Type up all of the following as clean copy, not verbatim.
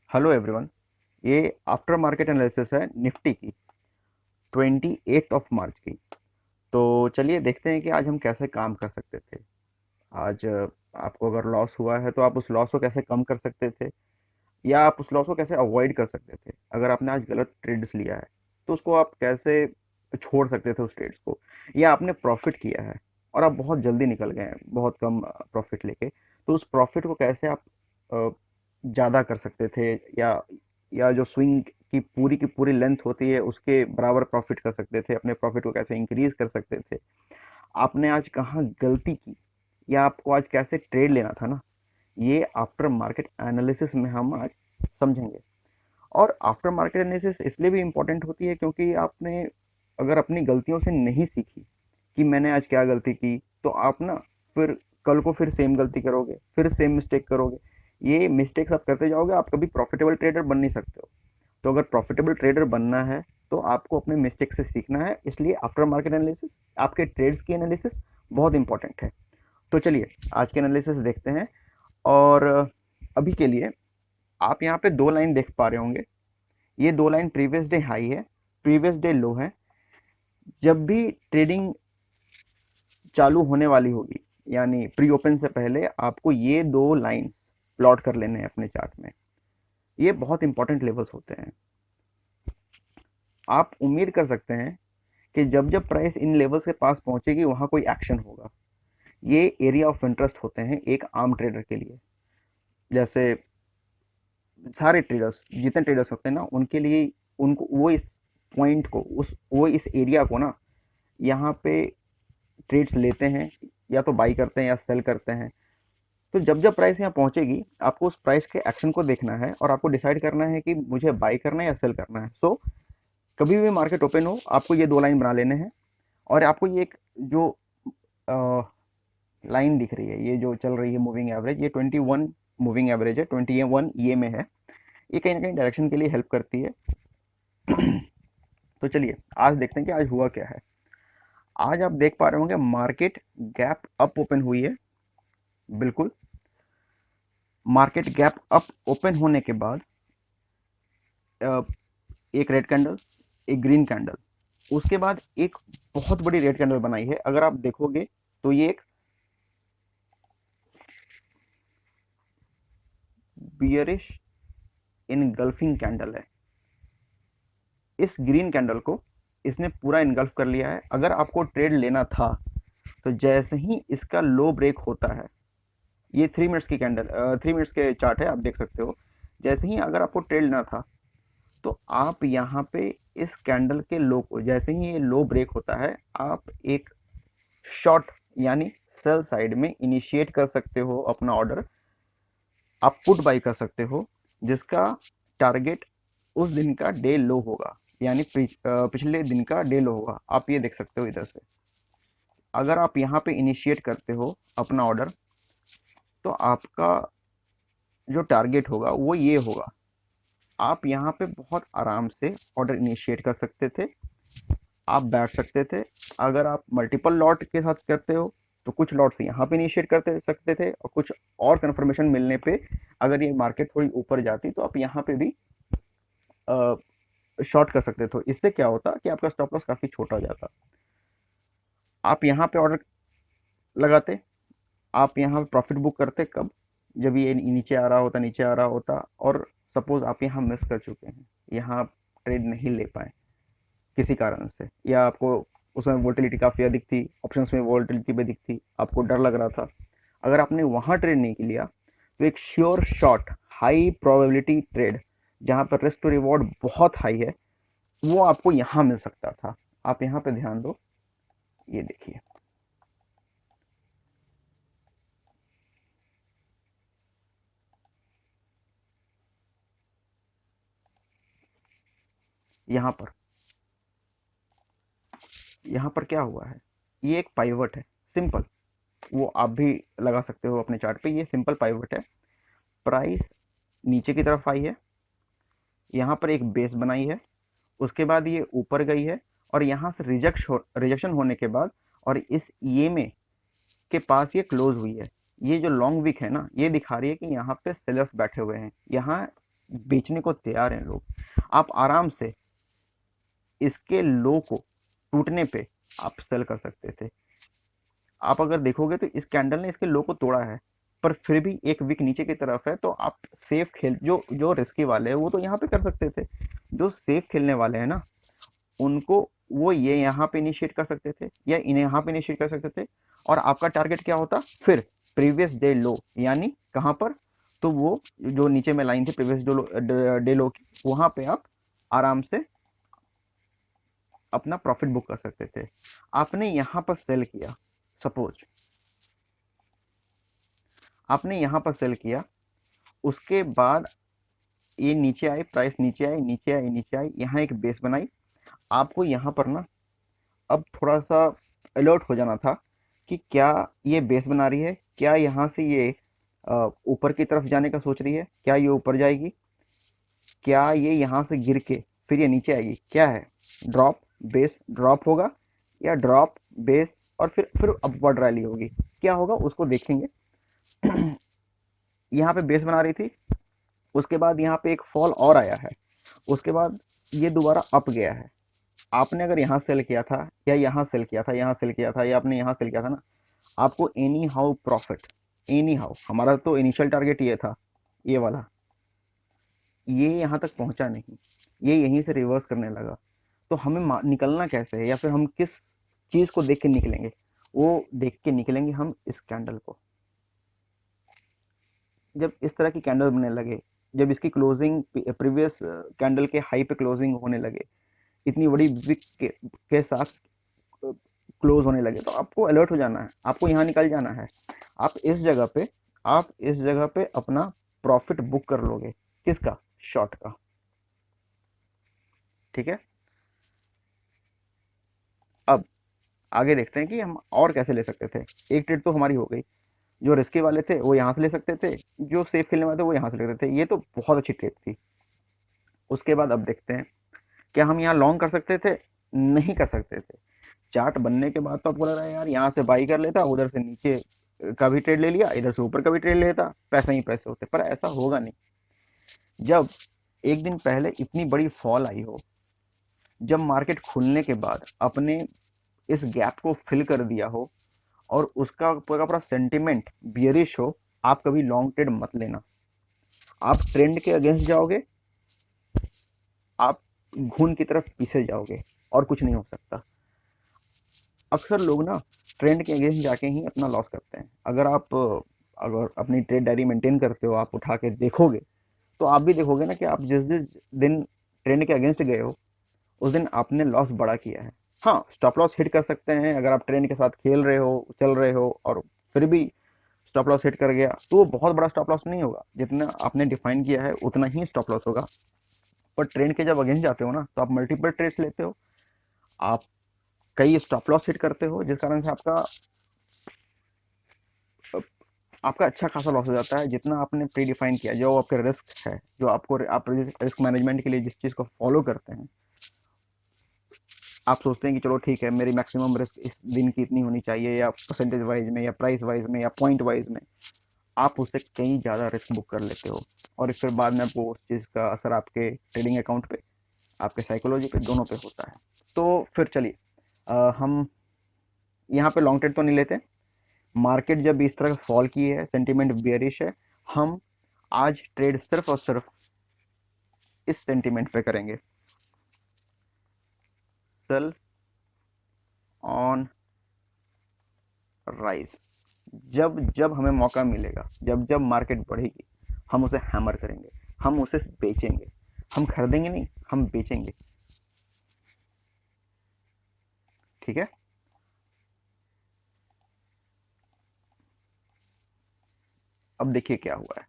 Hello everyone. ये after market analysis है Nifty की 28 मार्च की। तो चलिए देखते हैं कि आज हम कैसे काम कर सकते थे। आज आपको अगर लॉस हुआ है तो आप उस लॉस को कैसे कम कर सकते थे, या आप उस लॉस को कैसे अवॉइड कर सकते थे। अगर आपने आज गलत ट्रेड्स लिया है तो उसको आप कैसे छोड़ सकते थे उस ट्रेड्स को, या आपने प्रॉफिट किया है और आप बहुत जल्दी निकल गए हैं बहुत कम प्रॉफिट लेके, तो उस प्रॉफिट को कैसे आप ज़्यादा कर सकते थे, या जो स्विंग की पूरी लेंथ होती है उसके बराबर प्रॉफिट कर सकते थे, अपने प्रॉफिट को कैसे इंक्रीज कर सकते थे। आपने आज कहाँ गलती की, या आपको आज कैसे ट्रेड लेना था ना, ये आफ्टर मार्केट एनालिसिस में हम आज समझेंगे। और आफ्टर मार्केट एनालिसिस इसलिए भी इम्पोर्टेंट होती है क्योंकि आपने अगर अपनी गलतियों से नहीं सीखी कि मैंने आज क्या गलती की, तो आप ना फिर कल को फिर सेम गलती करोगे, फिर सेम मिस्टेक करोगे। ये मिस्टेक्स आप करते जाओगे, आप कभी प्रॉफिटेबल ट्रेडर बन नहीं सकते हो। तो अगर प्रॉफिटेबल ट्रेडर बनना है तो आपको अपने मिस्टेक से सीखना है, इसलिए आफ्टर मार्केट एनालिसिस, आपके ट्रेड्स की एनालिसिस बहुत इंपॉर्टेंट है। तो चलिए आज के एनालिसिस देखते हैं। और अभी के लिए आप यहाँ पे दो लाइन देख पा रहे होंगे। ये दो लाइन प्रीवियस डे हाई है, प्रीवियस डे लो है। जब भी ट्रेडिंग चालू होने वाली होगी, यानी प्री ओपन से पहले, आपको ये दो लाइंस प्लॉट कर लेने हैं अपने चार्ट में। ये बहुत इंपॉर्टेंट लेवल्स होते हैं। आप उम्मीद कर सकते हैं कि जब जब प्राइस इन लेवल्स के पास पहुंचेगी वहां कोई एक्शन होगा। ये एरिया ऑफ इंटरेस्ट होते हैं एक आम ट्रेडर के लिए। जैसे सारे ट्रेडर्स, जितने ट्रेडर्स होते हैं ना, उनके लिए, उनको वो इस पॉइंट को, उस वो इस एरिया को ना, यहाँ पे ट्रेड्स लेते हैं, या तो बाई करते हैं या सेल करते हैं। तो जब जब प्राइस यहाँ पहुंचेगी आपको उस प्राइस के एक्शन को देखना है और आपको डिसाइड करना है कि मुझे बाई करना है या सेल करना है। सो कभी भी मार्केट ओपन हो आपको ये दो लाइन बना लेने हैं। और आपको ये एक जो लाइन दिख रही है, ये जो चल रही है मूविंग एवरेज, ये 21 मूविंग एवरेज है, 21 ये में है। ये कहीं ना कहीं डायरेक्शन के लिए हेल्प करती है। तो चलिए आज देखते हैं कि आज हुआ क्या है। आज आप देख पा रहे होंगे मार्केट गैप अप ओपन हुई है। बिल्कुल, मार्केट गैप अप ओपन होने के बाद एक रेड कैंडल, एक ग्रीन कैंडल, उसके बाद एक बहुत बड़ी रेड कैंडल बनाई है। अगर आप देखोगे तो ये एक बियरिश इनगल्फिंग कैंडल है। इस ग्रीन कैंडल को इसने पूरा इनगल्फ कर लिया है। अगर आपको ट्रेड लेना था तो जैसे ही इसका लो ब्रेक होता है, ये 3 मिनट्स की कैंडल, 3 मिनट्स के चार्ट है, आप देख सकते हो। जैसे ही अगर आपको ट्रेड लेना था तो आप यहाँ पे इस कैंडल के लो को, जैसे ही ये लो ब्रेक होता है, आप एक शॉर्ट यानी सेल साइड में इनिशिएट कर सकते हो अपना ऑर्डर। आप पुट बाई कर सकते हो जिसका टारगेट उस दिन का डे लो होगा, यानी पिछले दिन का डे लो होगा। आप ये देख सकते हो इधर से। अगर आप यहाँ पे इनिशिएट करते हो अपना ऑर्डर तो आपका जो टारगेट होगा वो ये होगा। आप यहाँ पे बहुत आराम से ऑर्डर इनिशिएट कर सकते थे, आप बैठ सकते थे। अगर आप मल्टीपल लॉट के साथ करते हो तो कुछ लॉट्स यहाँ पे इनिशिएट करते सकते थे, और कुछ और कंफर्मेशन मिलने पे अगर ये मार्केट थोड़ी ऊपर जाती तो आप यहाँ पे भी शॉर्ट कर सकते थे। इससे क्या होता कि आपका स्टॉप लॉस काफ़ी छोटा हो जाता। आप यहाँ पे ऑर्डर लगाते, आप यहाँ पे प्रॉफिट बुक करते कब, जब ये नीचे आ रहा होता, नीचे आ रहा होता, और सपोज आप यहाँ मिस कर चुके हैं, यहाँ आप ट्रेड नहीं ले पाए किसी कारण से, या आपको उसमें वोल्टिलिटी काफ़ी अधिक थी, ऑप्शंस में वोल्टिलिटी भी अधिक थी, आपको डर लग रहा था, अगर आपने वहाँ ट्रेड नहीं लिया तो एक sure shot high probability trade, जहाँ पर रिस्क टू रिवॉर्ड बहुत हाई है, वो आपको यहाँ मिल सकता था। आप यहाँ पे ध्यान दो, ये देखिए, यहाँ पर, यहाँ पर क्या हुआ है, ये एक पाइवट है सिंपल। वो आप भी लगा सकते हो अपने चार्ट पे, ये सिंपल पाइवट है। प्राइस नीचे की तरफ आई है, यहाँ पर एक बेस बनाई है, उसके बाद ये ऊपर गई है, और यहाँ से रिजेक्शन होने के बाद, और इस ये में के पास ये क्लोज हुई है। ये जो लॉन्ग विक है ना, ये दिखा रही है कि यहाँ पे सेलर्स बैठे हुए हैं। यहाँ बेचने को तैयार हैं लोग। आप आराम से इसके लो को टूटने पे आप सेल कर सकते थे। आप अगर देखोगे तो इस कैंडल ने इसके लो को तोड़ा है, पर फिर भी एक विक नीचे की तरफ है, तो आप सेफ खेल, जो जो रिस्की वाले हैं वो तो यहाँ पे कर सकते थे। जो सेफ खेलने वाले हैं ना, उनको वो ये यहाँ पे इनिशिएट कर सकते थे या इन्हें यहाँ पे इनिशिएट कर सकते थे। और आपका टारगेट क्या होता फिर? प्रीवियस डे लो, यानी कहाँ पर? तो वो जो नीचे में लाइन थी प्रीवियस डे लो की, वहां पे आप आराम से अपना प्रॉफिट बुक कर सकते थे। आपने यहाँ पर सेल किया, सपोज आपने यहाँ पर सेल किया, उसके बाद ये नीचे आई, प्राइस नीचे आई, नीचे आई, नीचे आई, यहाँ एक बेस बनाई। आपको यहाँ पर ना अब थोड़ा सा अलर्ट हो जाना था कि क्या ये बेस बना रही है, क्या यहाँ से ये ऊपर की तरफ जाने का सोच रही है, क्या ये ऊपर जाएगी, क्या ये यहाँ से गिर के फिर ये नीचे आएगी, क्या है? ड्रॉप, बेस, ड्रॉप होगा, या ड्रॉप, बेस, और फिर अपवर्ड रैली होगी। क्या होगा उसको देखेंगे। यहाँ पे बेस बना रही थी, उसके बाद यहाँ पे एक फॉल और आया है, उसके बाद ये दोबारा अप गया है। आपने अगर यहाँ सेल किया था या यहाँ सेल किया था, यहाँ सेल किया था या आपने यहाँ सेल किया था ना, आपको any how profit, any how. हमारा तो इनिशियल टारगेट ये था, ये वाला, ये यहाँ तक पहुँचा नहीं, ये यहीं से रिवर्स करने लगा। तो हमें निकलना कैसे है, या फिर हम किस चीज़ को देख के निकलेंगे? वो देख के निकलेंगे हम इस कैंडल को। जब इस तरह की कैंडल बनने लगे, जब इसकी क्लोजिंग प्रीवियस कैंडल के हाई पे क्लोजिंग होने लगे, इतनी बड़ी विक के साथ क्लोज होने लगे, तो आपको अलर्ट हो जाना है, आपको यहाँ निकल जाना है। आप इस जगह पे अपना प्रॉफिट बुक कर लोगे। किसका? शॉर्ट का। ठीक है, अब आगे देखते हैं कि हम और कैसे ले सकते थे। एक ट्रेड तो हमारी हो गई, जो रिस्की वाले थे वो यहाँ से ले सकते थे, जो सेफ खेलने वाले थे वो यहाँ से ले सकते थे। ये तो बहुत अच्छी ट्रेड थी। उसके बाद अब देखते हैं, क्या हम यहाँ लॉन्ग कर सकते थे? नहीं कर सकते थे। चार्ट बनने के बाद तो आपको लग रहा है यार यहाँ से बाई कर लेता, उधर से नीचे का भी ट्रेड ले लिया, इधर से ऊपर का भी ट्रेड लेता, पैसा ही पैसे होते। पर ऐसा होगा नहीं। जब एक दिन पहले इतनी बड़ी फॉल आई हो, जब मार्केट खुलने के बाद अपने इस गैप को फिल कर दिया हो, और उसका पूरा पूरा सेंटिमेंट बियरिश हो, आप कभी लॉन्ग ट्रेड मत लेना। आप ट्रेंड के अगेंस्ट जाओगे, आप घुन की तरफ पीछे जाओगे, और कुछ नहीं हो सकता। अक्सर लोग ना ट्रेंड के अगेंस्ट जाके ही अपना लॉस करते हैं। अगर अपनी ट्रेड डायरी मेंटेन करते हो, आप उठा के देखोगे, तो आप भी देखोगे ना कि आप जिस जिस दिन ट्रेंड के अगेंस्ट गए हो, उस दिन आपने लॉस बड़ा किया है। हाँ, स्टॉप लॉस हिट कर सकते हैं अगर आप ट्रेंड के साथ खेल रहे हो, चल रहे हो, और फिर भी स्टॉप लॉस हिट कर गया, तो वो बहुत बड़ा स्टॉप लॉस नहीं होगा। जितना आपने डिफाइन किया है उतना ही स्टॉप लॉस होगा। पर ट्रेंड के जब अगेंस्ट जाते हो ना, तो आप मल्टीपल ट्रेड्स लेते हो, आप कई स्टॉप लॉस हिट करते हो, जिस कारण से आपका अच्छा खासा लॉस हो जाता है। जितना आपने प्री डिफाइन किया, जो आपके रिस्क है, जो आप रिस्क मैनेजमेंट के लिए जिस चीज़ को फॉलो करते हैं, आप सोचते हैं कि चलो ठीक है, मेरी मैक्सिमम रिस्क इस दिन की इतनी होनी चाहिए, या परसेंटेज वाइज में, या प्राइस वाइज में, या पॉइंट वाइज में, आप उससे कहीं ज़्यादा रिस्क बुक कर लेते हो। और फिर बाद में आपको उस चीज़ का असर आपके ट्रेडिंग अकाउंट पे, आपके साइकोलॉजी पे, दोनों पे होता है। तो फिर चलिए, हम यहाँ पे लॉन्ग ट्रेड तो नहीं लेते। मार्केट जब इस तरह फॉल की है, सेंटीमेंट बियरिश है, हम आज ट्रेड सिर्फ और सिर्फ इस सेंटीमेंट पे करेंगे। Sell on rise. जब जब हमें मौका मिलेगा, जब जब मार्केट बढ़ेगी, हम उसे हैमर करेंगे, हम उसे बेचेंगे। हम खरीदेंगे नहीं, हम बेचेंगे। ठीक है, अब देखिए क्या हुआ है।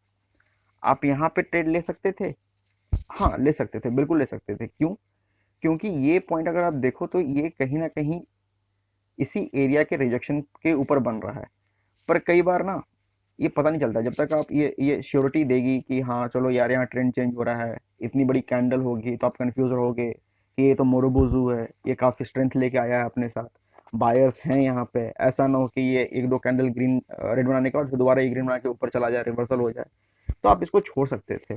आप यहाँ पे ट्रेड ले सकते थे, हाँ ले सकते थे, बिल्कुल ले सकते थे। क्यों? क्योंकि ये पॉइंट अगर आप देखो तो ये कहीं ना कहीं इसी एरिया के रिजेक्शन के ऊपर बन रहा है। पर कई बार ना ये पता नहीं चलता, जब तक आप ये श्योरिटी देगी कि हाँ चलो यार यहाँ ट्रेंड चेंज हो रहा है, इतनी बड़ी कैंडल होगी, तो आप कंफ्यूज रहोगे कि ये तो मोरोबोजू है, ये काफ़ी स्ट्रेंथ लेके आया है अपने साथ, बायर्स हैं यहाँ पे। ऐसा ना हो कि ये एक दो कैंडल ग्रीन रेड बनाने के बाद फिर दोबारा ये ग्रीन बना के ऊपर चला जाए, रिवर्सल हो जाए। तो आप इसको छोड़ सकते थे।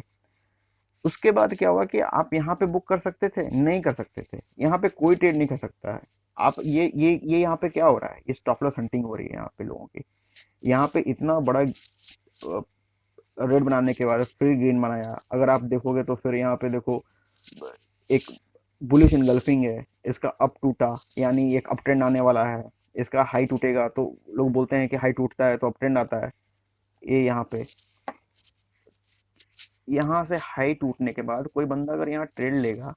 उसके बाद क्या हुआ कि आप यहाँ पे बुक कर सकते थे, नहीं कर सकते थे, यहाँ पे कोई ट्रेड नहीं कर सकता है। आप ये यहाँ पे क्या हो रहा है, ये स्टॉप लॉस हंटिंग हो रही है यहाँ पे लोगों की। यहाँ पे इतना बड़ा रेड बनाने के बाद फिर ग्रीन बनाया, अगर आप देखोगे तो फिर यहाँ पे देखो एक बुलिश इनगल्फिंग है, इसका अप टूटा, यानी एक अप ट्रेंड आने वाला है। इसका हाई टूटेगा तो लोग बोलते हैं कि हाई टूटता है तो अप ट्रेंड आता है। ये यहाँ पे, यहाँ से हाई टूटने के बाद कोई बंदा अगर यहाँ ट्रेड लेगा,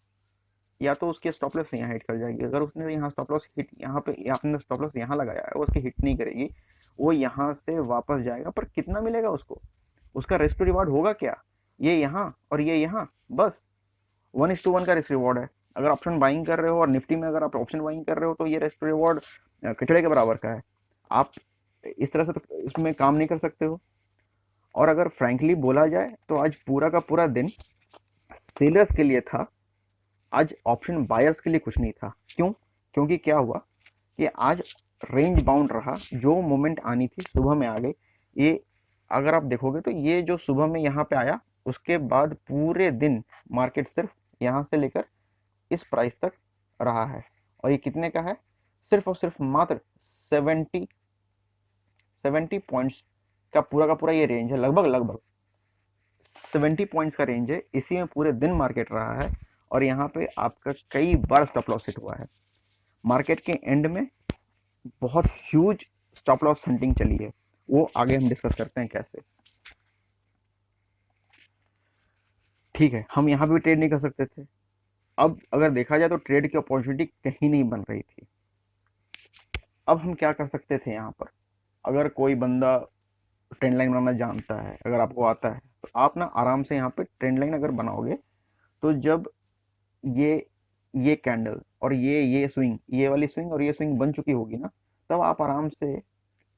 या तो उसके स्टॉप लॉस यहाँ हिट कर जाएगी। अगर उसने यहाँ स्टॉप लॉस हिट, यहाँ पे आपने स्टॉप लॉस यहाँ लगाया है, वो उसकी हिट नहीं करेगी, वो यहाँ से वापस जाएगा। पर कितना मिलेगा उसको, उसका रिस्क टू रिवार्ड होगा क्या, ये यहाँ और ये यहाँ, बस 1:1 का रिस्क रिवॉर्ड है। अगर ऑप्शन बाइंग कर रहे हो और निफ्टी में अगर आप ऑप्शन बाइंग कर रहे हो तो ये रिस्क रिवॉर्ड कचड़े के बराबर का है। आप इस तरह से तो इसमें काम नहीं कर सकते हो। और अगर फ्रैंकली बोला जाए तो आज पूरा का पूरा दिन सेलर्स के लिए था, आज ऑप्शन बायर्स के लिए कुछ नहीं था। क्यों? क्योंकि क्या हुआ कि आज रेंज बाउंड रहा, जो मोमेंट आनी थी सुबह में आ गई। ये अगर आप देखोगे तो ये जो सुबह में यहाँ पे आया, उसके बाद पूरे दिन मार्केट सिर्फ यहाँ से लेकर इस प्राइस तक रहा है। और ये कितने का है, सिर्फ और सिर्फ मात्र 70 पॉइंट्स का पूरा ये रेंज है, लगभग लगभग 70 पॉइंट्स का रेंज है। इसी में पूरे दिन मार्केट रहा है और यहाँ पे आपका कई बार स्टॉप लॉस हिट हुआ है। मार्केट के एंड में बहुत ह्यूज स्टॉप लॉस हंटिंग चली है, वो आगे हम डिस्कस करते हैं कैसे। ठीक है, हम यहाँ पे भी ट्रेड नहीं कर सकते थे। अब अगर देखा जाए तो ट्रेड की अपॉर्चुनिटी कहीं नहीं बन रही थी। अब हम क्या कर सकते थे यहाँ पर, अगर कोई बंदा ट्रेंड लाइन बनाना जानता है, अगर आपको आता है, तो आप ना आराम से यहाँ पे ट्रेंड लाइन अगर बनाओगे, तो जब ये ये कैंडल और ये स्विंग, ये वाली स्विंग और ये स्विंग बन चुकी होगी ना, तब आप आराम से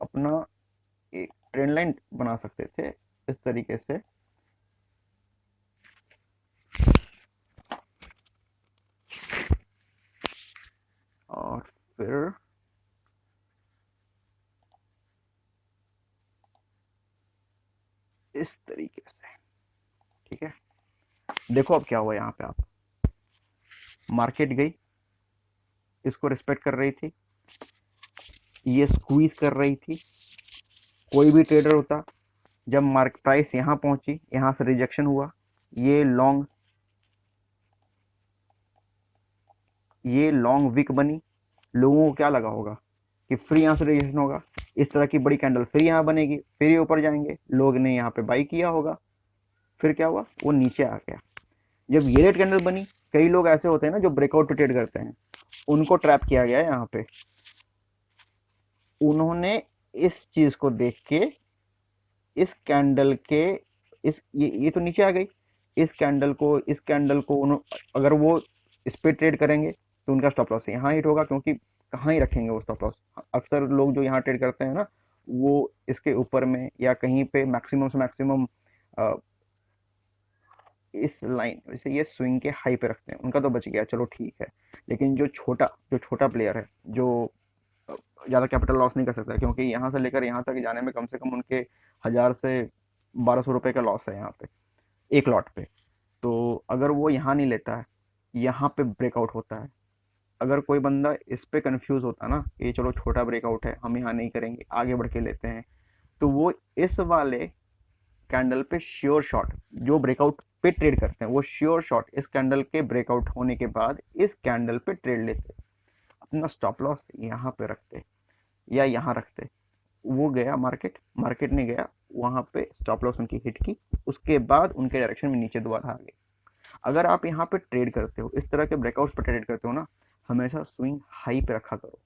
अपना एक ट्रेंड लाइन बना सकते थे इस तरीके से। और फिर इस तरीके से, ठीक है। देखो अब क्या हुआ, यहाँ पे आप, मार्केट गई, इसको रिस्पेक्ट कर रही थी, ये स्क्वीज कर रही थी। कोई भी ट्रेडर होता, जब मार्केट प्राइस यहाँ पहुंची, यहाँ से रिजेक्शन हुआ, ये लॉन्ग विक बनी, लोगों को क्या लगा होगा कि फिर यहाँ से रिजेक्शन होगा, इस तरह की बड़ी कैंडल फिर यहाँ बनेगी, फिर ये ऊपर जाएंगे, लोग ने यहाँ पे बाई किया होगा। फिर क्या हुआ, वो नीचे आ गया। जब ये रेड कैंडल बनी, कई लोग ऐसे होते हैं ना जो ब्रेकआउट पे ट्रेड करते हैं, उनको ट्रैप किया गया है यहाँ पे। उन्होंने इस चीज को देख के, इस कैंडल के, ये तो नीचे आ गई, इस कैंडल को अगर वो इस पे ट्रेड करेंगे तो उनका स्टॉप लॉस यहाँ हिट होगा, क्योंकि कहाँ ही रखेंगे वो स्टॉप लॉस। अक्सर लोग जो यहाँ ट्रेड करते हैं ना, वो इसके ऊपर में या कहीं पे मैक्सिमम से मैक्सिमम इस लाइन, वैसे ये स्विंग के हाई पे रखते हैं, उनका तो बच गया, चलो ठीक है। लेकिन जो छोटा प्लेयर है, जो ज़्यादा कैपिटल लॉस नहीं कर सकता, क्योंकि यहाँ से लेकर यहाँ तक जाने में कम से कम उनके 1000 से 1200 रुपये का लॉस है यहाँ पे, एक लॉट पे। तो अगर वो यहाँ नहीं लेता है, यहाँ पे ब्रेकआउट होता है, अगर कोई बंदा इस पे कंफ्यूज होता ना, ये चलो छोटा ब्रेकआउट है, हम यहाँ नहीं करेंगे, आगे बढ़ के लेते हैं, तो वो इस वाले कैंडल पे श्योर शॉट, जो ब्रेकआउट पे ट्रेड करते हैं वो श्योर शॉट इस कैंडल के ब्रेकआउट होने के बाद इस कैंडल पे ट्रेड लेते, अपना स्टॉप लॉस यहाँ पे रखते या यहाँ रखते। वो गया मार्केट ने गया वहाँ पे, स्टॉप लॉस उनकी हिट की, उसके बाद उनके डायरेक्शन में नीचे दोबारा आ गए। अगर आप यहाँ पे ट्रेड करते हो, इस तरह के ब्रेकआउट्स पे ट्रेड करते हो ना, हमेशा स्विंग हाई पे रखा करो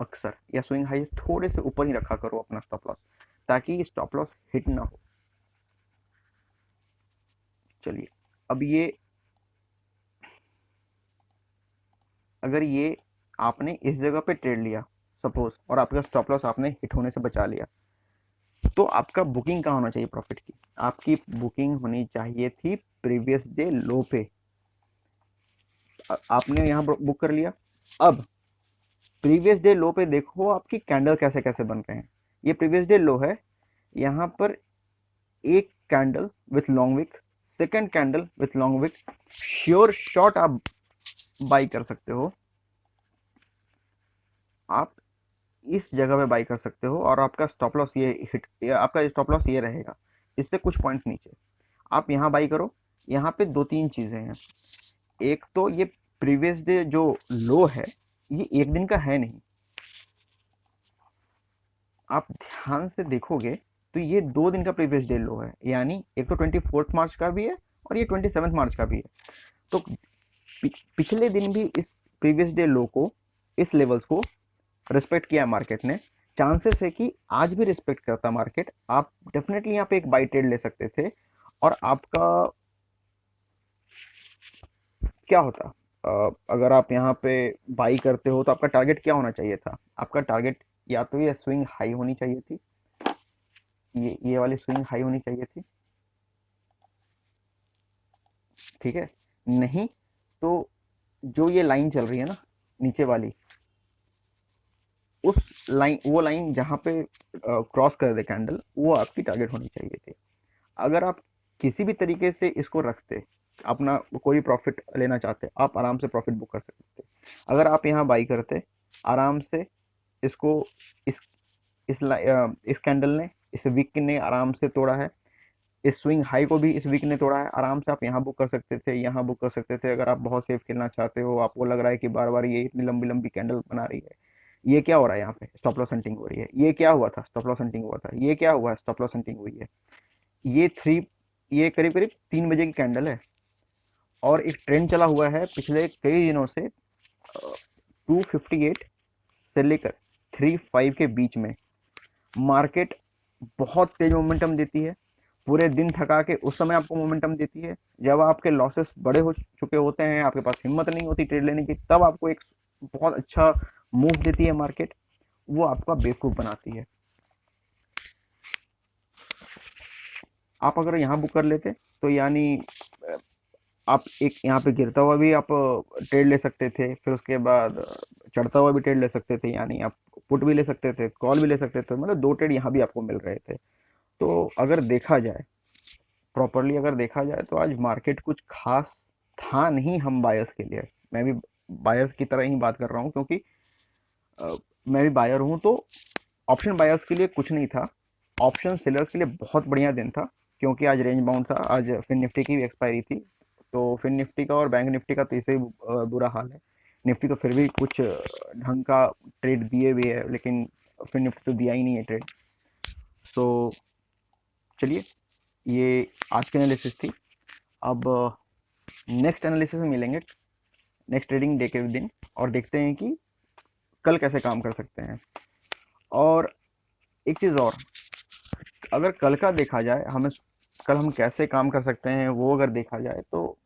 अक्सर, या स्विंग हाई थोड़े से ऊपर ही रखा करो अपना स्टॉप लॉस, ताकि स्टॉप लॉस हिट ना हो। चलिए, अब ये अगर ये आपने इस जगह पे ट्रेड लिया सपोज, और आपका स्टॉप लॉस आपने हिट होने से बचा लिया, तो आपका बुकिंग कहाँ होना चाहिए प्रॉफिट की, आपकी बुकिंग होनी चाहिए थी प्रीवियस डे लो पे। आपने यहाँ बुक कर लिया, अब प्रीवियस डे लो पे देखो आपकी कैंडल कैसे कैसे बन रहे हैं। ये प्रीवियस डे लो है, यहाँ पर एक candle with long wick, second candle with long wick, sure shot आप बाई कर सकते हो। आप इस जगह पे बाई कर सकते हो और आपका स्टॉप लॉस ये हिट, आपका स्टॉप लॉस ये रहेगा, इससे कुछ पॉइंट्स नीचे आप यहाँ बाई करो। यहाँ पे दो तीन चीजें हैं। एक तो ये प्रीवियस डे जो लो है ये एक दिन का है नहीं, आप ध्यान से देखोगे तो ये 2 दिन का प्रीवियस डे लो है, यानी एक तो 24 मार्च का भी है और ये 27 मार्च का भी है। तो पिछले दिन भी इस प्रीवियस डे लो को, इस लेवल्स को रिस्पेक्ट किया मार्केट ने। चांसेस है कि आज भी रिस्पेक्ट करता मार्केट, आप डेफिनेटली यहाँ पे एक बाई ट्रेड ले सकते थे और आपका क्या होता, अगर आप यहाँ पे बाई करते हो तो आपका टारगेट क्या होना चाहिए था? आपका टारगेट या तो ये स्विंग हाई होनी चाहिए थी, ये वाली स्विंग हाई होनी चाहिए थी, ठीक है? नहीं तो जो ये लाइन चल रही है ना नीचे वाली, उस लाइन, वो लाइन जहाँ पे क्रॉस कर दे कैंडल, वो आपकी टारगेट होनी चाहिए थी। अगर आप किसी भी तरीके से इसको रखते, अपना कोई प्रॉफिट लेना चाहते, आप आराम से प्रॉफिट बुक कर सकते थे। अगर आप यहाँ बाई करते आराम से इसको, इस इस कैंडल ने, इस वीक ने आराम से तोड़ा है, इस स्विंग हाई को भी इस वीक ने तोड़ा है, आराम से आप यहाँ बुक कर सकते थे, यहाँ बुक कर सकते थे। अगर आप बहुत सेफ खेलना चाहते हो, आपको लग रहा है कि बार बार ये इतनी लंबी लंबी कैंडल बना रही है, ये क्या हो रहा है, यहाँ पे स्टॉप लॉस हंटिंग हो रही है, ये क्या हुआ था, स्टॉप लॉस हंटिंग हुआ था, ये क्या हुआ है, स्टॉप लॉस हंटिंग हुई है। ये थ्री, ये करीब करीब 3 बजे की कैंडल है और एक ट्रेंड चला हुआ है पिछले कई दिनों से 258 से लेकर 35 के बीच में। मार्केट बहुत तेज मोमेंटम देती है, पूरे दिन थका के उस समय आपको मोमेंटम देती है जब आपके लॉसेस बड़े हो चुके होते हैं, आपके पास हिम्मत नहीं होती ट्रेड लेने की, तब आपको एक बहुत अच्छा मूव देती है मार्केट, वो आपका बेवकूफ बनाती है। आप अगर यहाँ बुक कर लेते तो यानी आप एक यहाँ पे गिरता हुआ भी आप ट्रेड ले सकते थे, फिर उसके बाद चढ़ता हुआ भी ट्रेड ले सकते थे, यानी आप पुट भी ले सकते थे, कॉल भी ले सकते थे, मतलब 2 ट्रेड यहाँ भी आपको मिल रहे थे। तो अगर देखा जाए, प्रॉपरली अगर देखा जाए, तो आज मार्केट कुछ खास था नहीं हम बायर्स के लिए। मैं भी बायर्स की तरह ही बात कर रहा हूँ क्योंकि मैं भी बायर हूँ, तो ऑप्शन बायर्स के लिए कुछ नहीं था, ऑप्शन सेलर्स के लिए बहुत बढ़िया दिन था क्योंकि आज रेंज बाउंड था, आज फिन निफ्टी की भी एक्सपायरी थी। तो फिन निफ्टी का और बैंक निफ्टी का तो इससे ही बुरा हाल है। निफ्टी तो फिर भी कुछ ढंग का ट्रेड दिए हुए है, लेकिन फिन निफ्टी तो दिया ही नहीं है ट्रेड। सो चलिए, ये आज की एनालिसिस थी। अब नेक्स्ट एनालिसिस में मिलेंगे नेक्स्ट ट्रेडिंग डे के दिन और देखते हैं कि कल कैसे काम कर सकते हैं। और एक चीज़ और, अगर कल का देखा जाए, हमें कल हम कैसे काम कर सकते हैं वो अगर देखा जाए, तो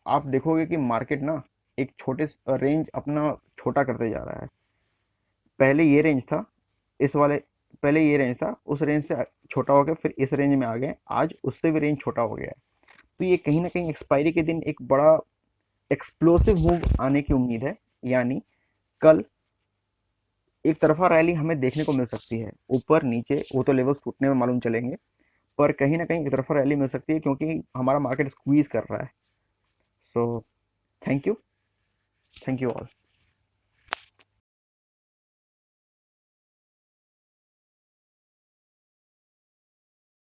आप देखोगे कि मार्केट ना एक छोटे रेंज अपना छोटा करते जा रहा है। पहले ये रेंज था, इस वाले, पहले ये रेंज था, उस रेंज से छोटा हो गया, फिर इस रेंज में आ गए, आज उससे भी रेंज छोटा हो गया है। तो ये कहीं ना कहीं एक्सपायरी के दिन एक बड़ा एक्सप्लोसिव मूव आने की उम्मीद है, यानी कल एक तरफा रैली हमें देखने को मिल सकती है, ऊपर नीचे वो तो लेवल्स टूटने में मालूम चलेंगे, पर कहीं ना कहीं एक तरफा रैली मिल सकती है क्योंकि हमारा मार्केट स्क्वीज कर रहा है। So thank you, thank you all.